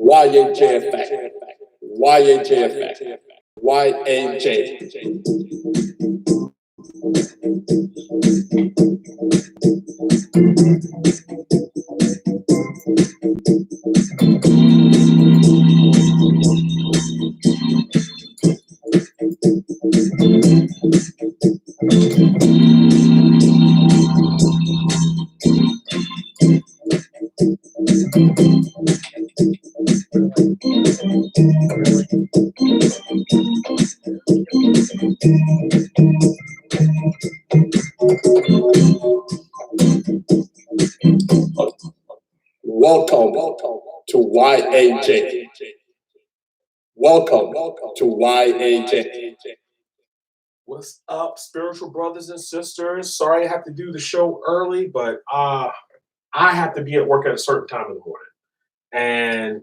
YAJ effect. YAJ effect. YAJ. Welcome to YAJ. Welcome to YAJ. What's up, spiritual brothers and sisters? Sorry I have to do the show early, but I have to be at work at a certain time in the morning. And,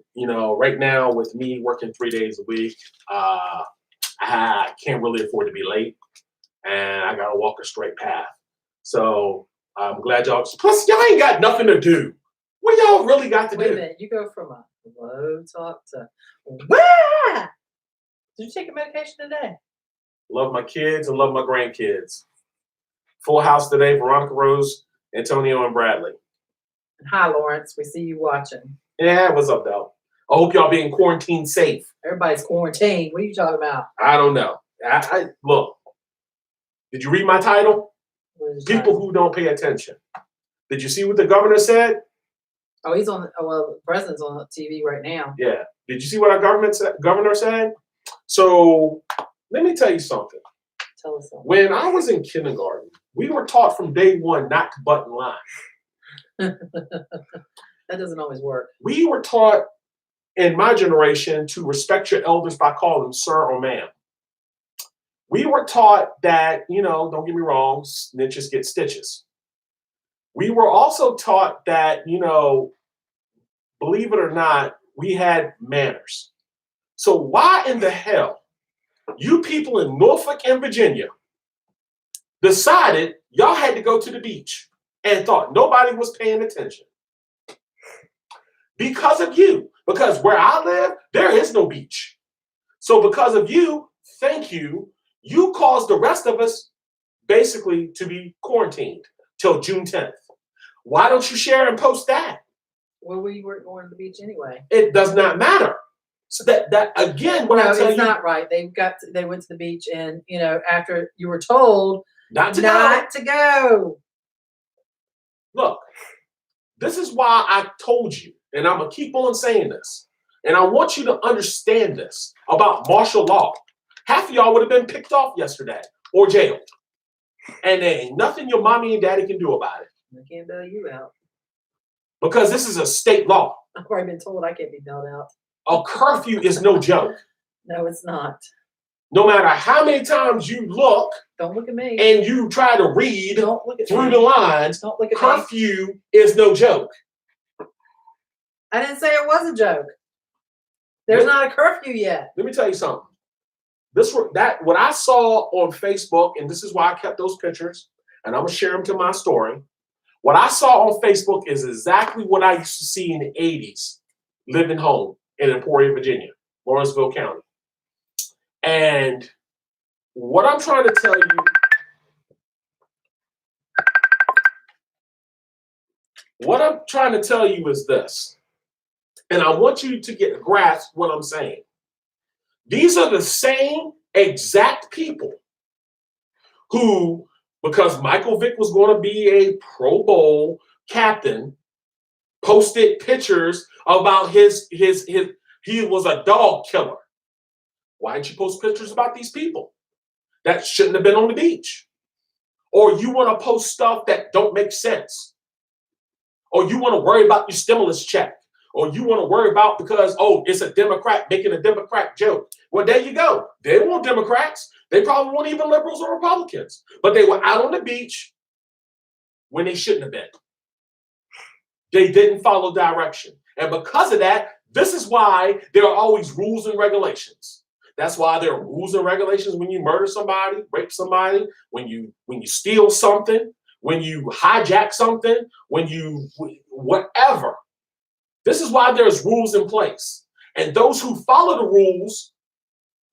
right now with me working 3 days a week, I can't really afford to be late. And I got to walk a straight path. So I'm glad y'all, plus y'all ain't got nothing to do. What y'all really got to do? Wait a minute, you go from a low talk to, wah! Did you take a medication today? Love my kids and love my grandkids. Full house today, Veronica Rose, Antonio, and Bradley. Hi, Lawrence. We see you watching. Yeah, what's up, though? I hope y'all being quarantined safe. Everybody's quarantined. What are you talking about? I don't know. Look, did you read my title? People who don't pay attention. Did you see what the governor said? Oh, he's on. Well, the president's on TV right now. Yeah. Did you see what our governor said? So let me tell you something. Tell us something. When I was in kindergarten, we were taught from day one not to butt in line. That doesn't always work. We were taught in my generation to respect your elders by calling them sir or ma'am. We were taught that, don't get me wrong, snitches get stitches. We were also taught that, believe it or not, we had manners. So why in the hell you people in Norfolk and Virginia decided y'all had to go to the beach and thought nobody was paying attention? Because of you. Because where I live, there is no beach. So because of you, thank you, you caused the rest of us basically to be quarantined till June 10th. Why don't you share and post that? Well, we weren't going to the beach anyway. It does not matter. So that again, when I tell you, it's not right. They went to the beach, and after you were told not to go. Look, this is why I told you, and I'm gonna keep on saying this, and I want you to understand this about martial law. Half of y'all would have been picked off yesterday or jailed, and there ain't nothing your mommy and daddy can do about it. I can't bail you out. Because this is a state law. I've already been told I can't be bailed out. A curfew is no joke. No, it's not. No matter how many times you look. Don't look at me. And you try to read through the lines. Don't look at curfew me. Is no joke. I didn't say it was a joke. There's not a curfew yet. Let me tell you something. What I saw on Facebook, and this is why I kept those pictures, and I'm gonna share them to my story. What I saw on Facebook is exactly what I used to see in the 80s, living home in Emporia, Virginia, Lawrenceville County. And what I'm trying to tell you is this, and I want you to grasp what I'm saying. These are the same exact people who, because Michael Vick was going to be a Pro Bowl captain, posted pictures about he was a dog killer. Why didn't you post pictures about these people that shouldn't have been on the beach? Or you want to post stuff that don't make sense? Or you want to worry about your stimulus check? Or you want to worry about because, it's a Democrat making a Democrat joke. Well, there you go. They weren't Democrats. They probably weren't even liberals or Republicans. But they were out on the beach when they shouldn't have been. They didn't follow direction. And because of that, this is why there are always rules and regulations. That's why there are rules and regulations when you murder somebody, rape somebody, when you steal something, when you hijack something, when you whatever. This is why there's rules in place. And those who follow the rules,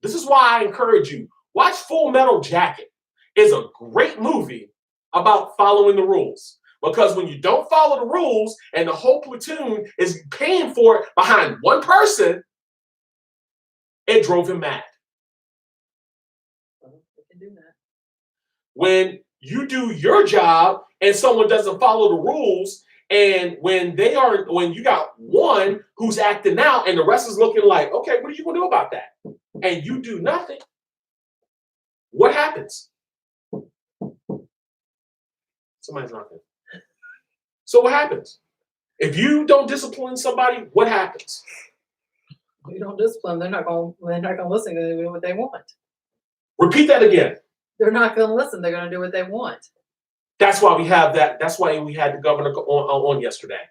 this is why I encourage you, watch Full Metal Jacket. It's a great movie about following the rules. Because when you don't follow the rules and the whole platoon is paying for it behind one person, it drove him mad. When you do your job and someone doesn't follow the rules, and when you got one who's acting out and the rest is looking like, okay, what are you gonna do about that? And you do nothing, what happens? Somebody's knocking. So what happens? If you don't discipline somebody, what happens? You don't discipline, they're not gonna listen to do what they want. Repeat that again. They're not gonna listen, they're gonna do what they want. That's why we have that. That's why we had the governor on yesterday.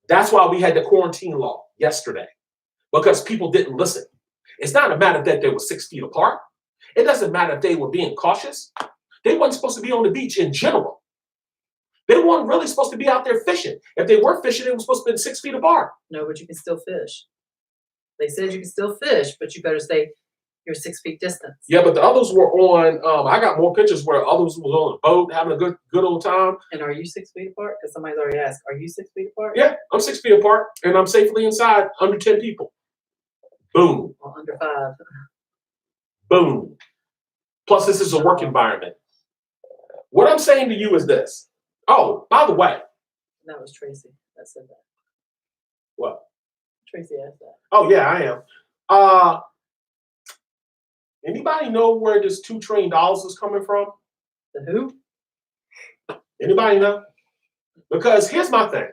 That's why we had the quarantine law yesterday, because people didn't listen. It's not a matter that they were 6 feet apart. It doesn't matter if they were being cautious. They weren't supposed to be on the beach in general. They weren't really supposed to be out there fishing. If they were fishing, they were supposed to be 6 feet apart. No, but you can still fish. They said you can still fish, but you better stay your 6 feet distance. Yeah, but the others were on. I got more pictures where others was on a boat having a good old time. And are you 6 feet apart? Because somebody's already asked, are you 6 feet apart? Yeah, I'm 6 feet apart, and I'm safely inside under 10 people. Boom. Well, under 5. Boom. Plus, this is a work environment. What I'm saying to you is this. Oh, by the way. That was Tracy that said that. What? Tracy asked that. Oh, yeah, I am. Anybody know where this $2 trillion is coming from? The who? Anybody know? Because here's my thing.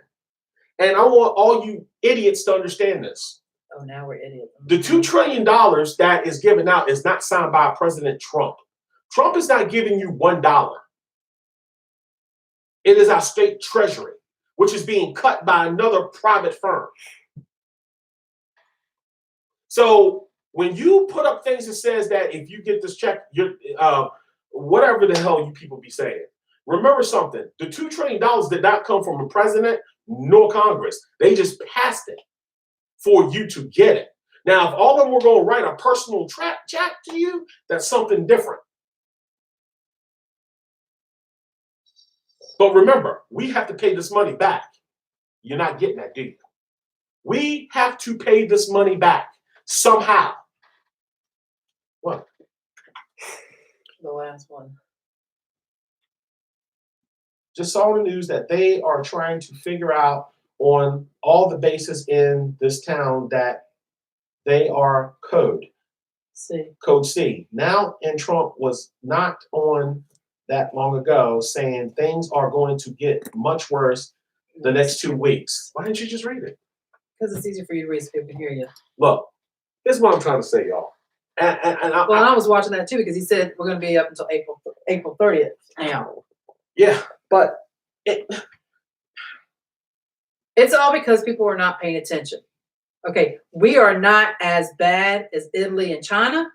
And I want all you idiots to understand this. Oh, now we're idiots. The $2 trillion that is given out is not signed by President Trump. Trump is not giving you $1. It is our state treasury, which is being cut by another private firm. So when you put up things that says that if you get this check, you're whatever the hell you people be saying, remember something. The $2 trillion did not come from a president nor Congress. They just passed it for you to get it. Now, if all of them were going to write a personal chat to you, that's something different. But remember, we have to pay this money back. You're not getting that, do you? We have to pay this money back somehow. What? The last one. Just saw the news that they are trying to figure out on all the bases in this town that they are code C. Now, and Trump was not on that long ago saying things are going to get much worse the next 2 weeks. Why didn't you just read it? Because it's easier for you to read so people can hear you. Look, here's what I'm trying to say, y'all. I was watching that too because he said we're going to be up until April 30th now. Yeah, but it's all because people are not paying attention. Okay, we are not as bad as Italy and China,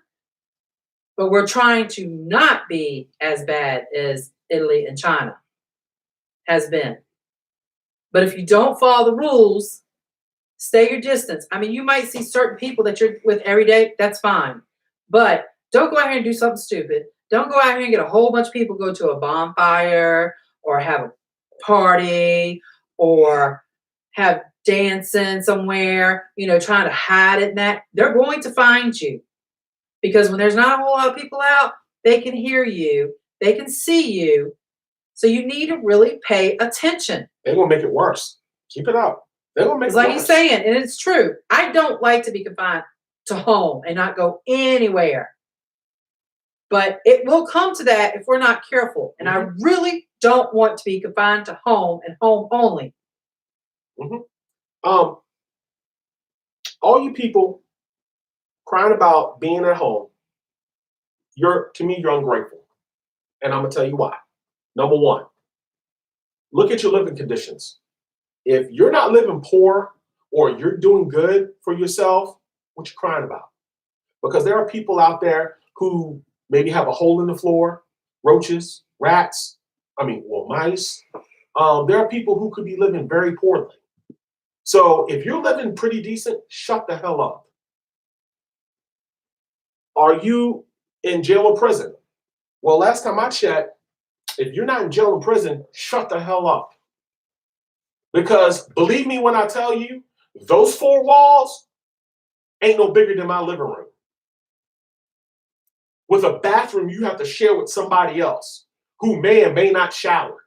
but we're trying to not be as bad as Italy and China has been. But if you don't follow the rules, stay your distance. I mean, you might see certain people that you're with every day. That's fine. But don't go out here and do something stupid. Don't go out here and get a whole bunch of people go to a bonfire or have a party or have dancing somewhere, trying to hide it. They're going to find you. Because when there's not a whole lot of people out, they can hear you. They can see you. So you need to really pay attention. They're going to make it worse. Keep it up. They're going to make it worse. Like he's saying, and it's true. I don't like to be confined to home and not go anywhere. But it will come to that if we're not careful. And I really don't want to be confined to home and home only. All you people crying about being at home, to me, you're ungrateful. And I'm going to tell you why. Number one, look at your living conditions. If you're not living poor or you're doing good for yourself, what you crying about? Because there are people out there who maybe have a hole in the floor, roaches, rats, mice. There are people who could be living very poorly. So if you're living pretty decent, shut the hell up. Are you in jail or prison? Well, last time I checked, if you're not in jail or prison, shut the hell up. Because believe me when I tell you, those four walls ain't no bigger than my living room. With a bathroom you have to share with somebody else who may and may not shower.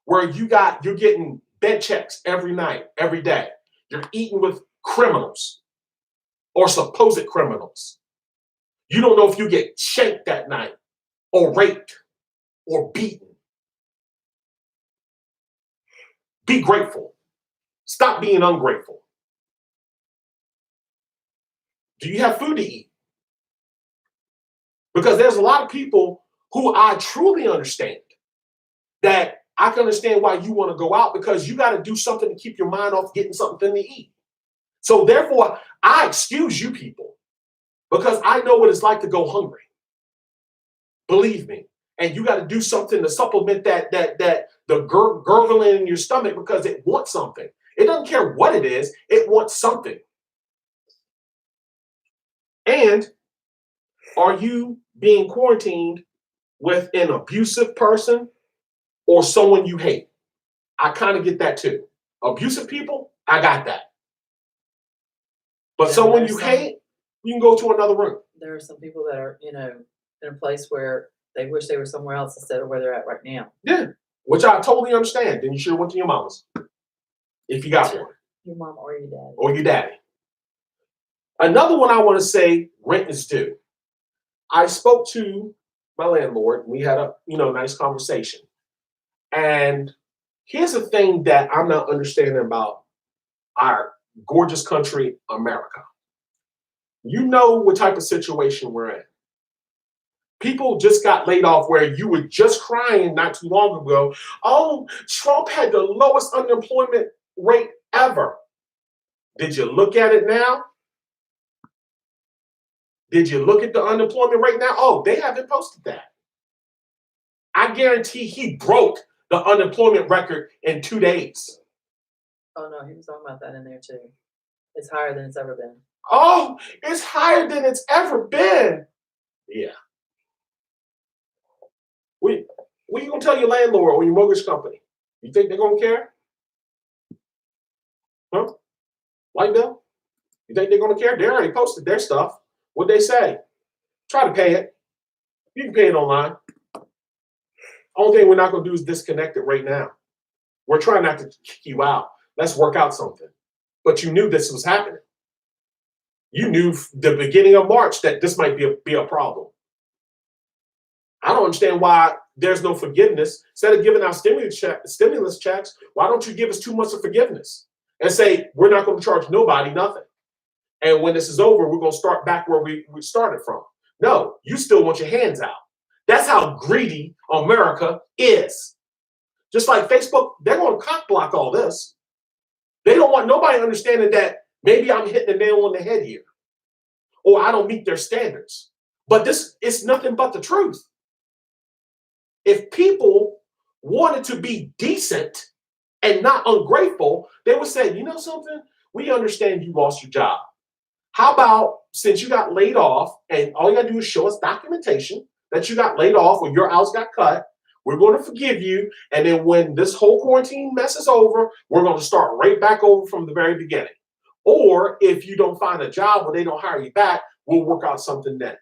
Where you're getting bed checks every night, every day. You're eating with criminals or supposed criminals. You don't know if you get shanked that night or raped or beaten. Be grateful. Stop being ungrateful. Do you have food to eat? Because there's a lot of people who I truly understand that I can understand why you want to go out because you got to do something to keep your mind off getting something to eat. So therefore, I excuse you people because I know what it's like to go hungry. Believe me. And you got to do something to supplement that the gurgling in your stomach because it wants something. It doesn't care what it is. It wants something. And are you being quarantined with an abusive person or someone you hate? I kind of get that too. Abusive people, I got that. But Yeah, someone you hate, you can go to another room. There are some people that are, in a place where they wish they were somewhere else instead of where they're at right now. Yeah, which I totally understand. Then you should have went to your mama's if you got one. Your mom or your dad. Or your daddy. Another one I want to say, rent is due. I spoke to my landlord. And we had a nice conversation. And here's the thing that I'm not understanding about our gorgeous country, America. You know what type of situation we're in. People just got laid off where you were just crying not too long ago. Oh, Trump had the lowest unemployment rate ever. Did you look at it now? Did you look at the unemployment rate now? Oh, they haven't posted that. I guarantee he broke the unemployment record in 2 days. Oh no, he was talking about that in there too. It's higher than it's ever been. Oh, it's higher than it's ever been. Yeah. What are you going to tell your landlord or your mortgage company? You think they're going to care? Huh? Light bill? You think they're going to care? They already posted their stuff. What'd they say? Try to pay it. You can pay it online. Only thing we're not going to do is disconnect it right now. We're trying not to kick you out. Let's work out something. But you knew this was happening. You knew the beginning of March that this might be a problem. I don't understand why there's no forgiveness. Instead of giving out stimulus checks, why don't you give us 2 months of forgiveness and say, we're not going to charge nobody nothing. And when this is over, we're going to start back where we started from. No, you still want your hands out. That's how greedy America is. Just like Facebook, they're going to cock block all this. They don't want nobody understanding that maybe I'm hitting the nail on the head here or I don't meet their standards. But this is nothing but the truth. If people wanted to be decent and not ungrateful, they would say, you know something? We understand you lost your job. How about since you got laid off and all you got to do is show us documentation that you got laid off or your hours got cut, we're going to forgive you. And then when this whole quarantine mess is over, we're going to start right back over from the very beginning. Or if you don't find a job or they don't hire you back, we'll work out something then.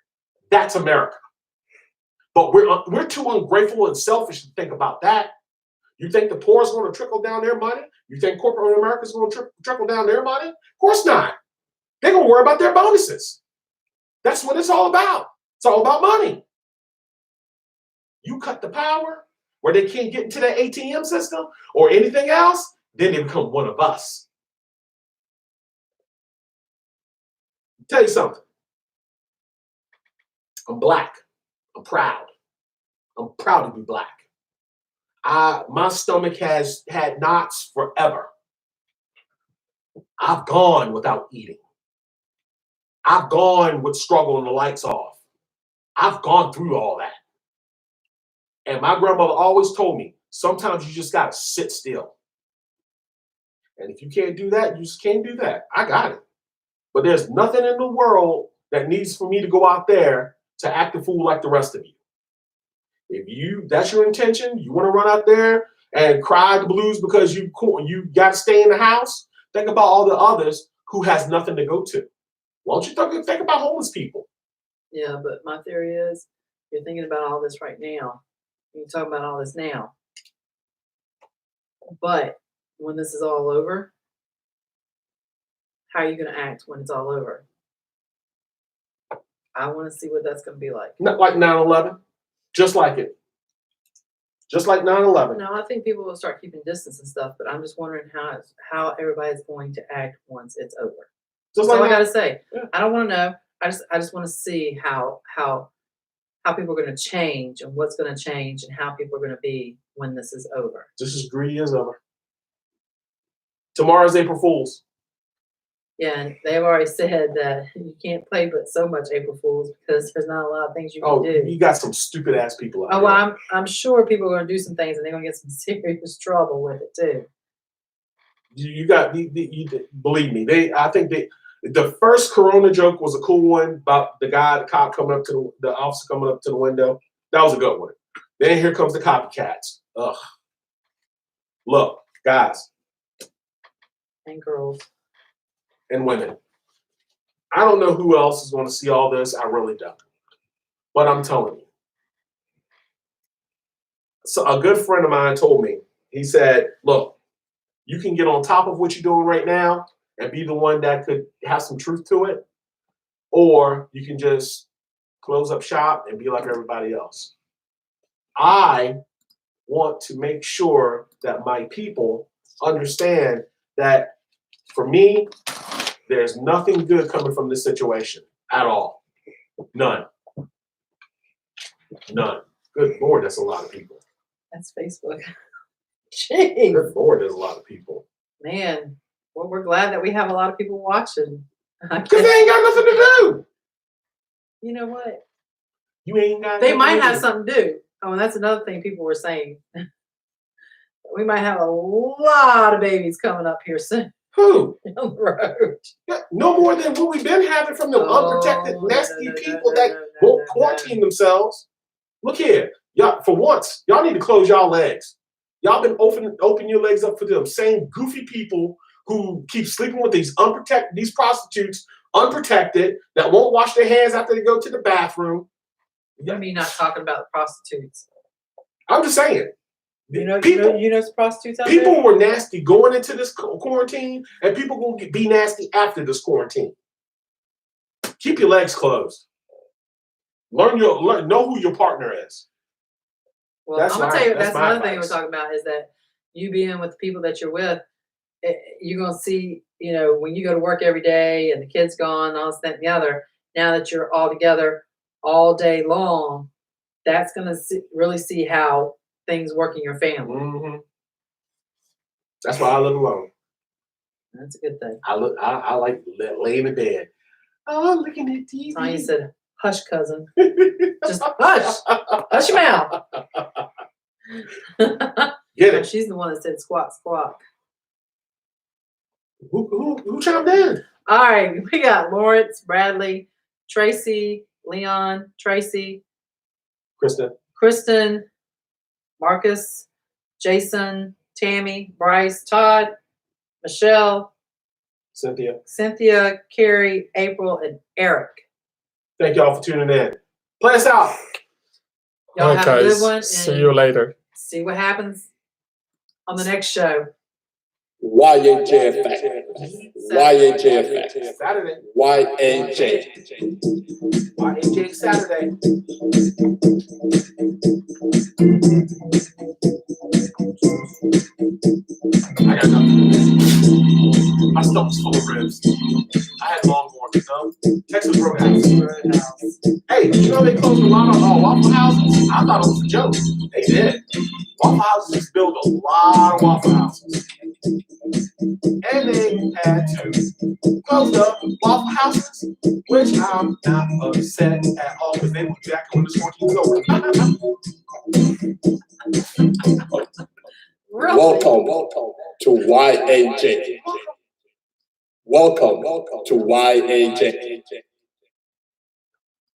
That's America. But we're too ungrateful and selfish to think about that. You think the poor is going to trickle down their money? You think corporate America is going to trickle down their money? Of course not. They're going to worry about their bonuses. That's what it's all about. It's all about money. You cut the power where they can't get into the ATM system or anything else, then they become one of us. I'll tell you something. I'm black. I'm proud. I'm proud to be black. My stomach has had knots forever. I've gone without eating. I've gone with struggling the lights off. I've gone through all that. And my grandmother always told me, sometimes you just got to sit still. And if you can't do that, you just can't do that. I got it. But there's nothing in the world that needs for me to go out there to act a fool like the rest of you. If that's your intention, you want to run out there and cry the blues because you got to stay in the house, think about all the others who has nothing to go to. Why don't you think about homeless people? Yeah, but my theory is you're thinking about all this right now. You're talking about all this now. But when this is all over, how are you going to act when it's all over? I want to see what that's going to be like. Not like 9/11, just like it. Just like 9/11. No, I think people will start keeping distance and stuff, but I'm just wondering how everybody's going to act once it's over. Just That's all I like got to say. Yeah. I don't want to know. I just want to see how people are going to change and what's going to change and how people are going to be when this is over. just as greedy as ever. Tomorrow's April Fool's. Yeah, and they've already said that you can't play but so much April Fools because there's not a lot of things you can Oh, do. you got some stupid ass people out Oh, there. well, I'm sure people are going to do some things and they're going to get some serious trouble with it too. You believe me. I think the first Corona joke was a cool one about the cop coming up to the officer coming up to the window. That was a good one. Then here comes the copycats. Ugh. Look, guys And girls. and women. I don't know who else is going to see all this. I really don't. But I'm telling you. So a good friend of mine told me, he said, look, you can get on top of what you're doing right now and be the one that could have some truth to it, or you can just close up shop and be like everybody else. I want to make sure that my people understand that for me, there's nothing good coming from this situation at all. None. None. Good Lord, that's a lot of people. That's Facebook. Jeez. Good Lord, there's a lot of people. Man, well, we're glad that we have a lot of people watching. Because they ain't got nothing to do. You know what? You ain't got They nothing might to have do. something to do. Oh, and that's another thing people were saying. We might have a lot of babies coming up here soon Who? on the road. Yeah, no more than what we've been having from the unprotected, nasty people that won't quarantine themselves. Look here. Y'all, for once, y'all need to close y'all legs. Y'all been open your legs up for them same goofy people who keep sleeping with these prostitutes, unprotected, that won't wash their hands after they go to the bathroom. I mean, not talking about prostitutes. I'm just saying. You know some prostitutes out People there? were nasty going into this quarantine, and people gonna be nasty after this quarantine. Keep your legs closed. Know who your partner is. Well, That's I'm gonna my- tell you, that's that's my another thing we're advice. talking about is that you being with the people that you're with, you're gonna see, when you go to work every day and the kid's gone, all this, that, and the other. Now that you're all together all day long, that's gonna really see how things work in your family. Mm-hmm. That's why I live alone. That's a good thing. I like laying in bed. Oh, looking at TV. Tanya said, "Hush, cousin. Just hush. Hush your mouth." Get it? She's the one that said squawk, squawk. Who chimed in? All right, we got Lawrence, Bradley, Tracy, Leon, Tracy, Kristen, Marcus, Jason, Tammy, Bryce, Todd, Michelle, Cynthia. Carrie, April, and Eric. Thank y'all for tuning in. Play us out. Y'all have a good one. See and you later. See what happens on the next show. YAJ effect. YAJ effect. Saturday. YAJ. YAJ Saturday. I got nothing. My stomach's full of ribs. I had Longhorn, Texas Roadhouse. Hey, they closed a lot of Waffle Houses? I thought it was a joke. They did. Waffle Houses just built a lot of Waffle Houses. And they had to close the Waffle Houses, which I'm not upset at all because they will be back when this quarantine is over. Really? Well told. to YAJ. Welcome to YAJ.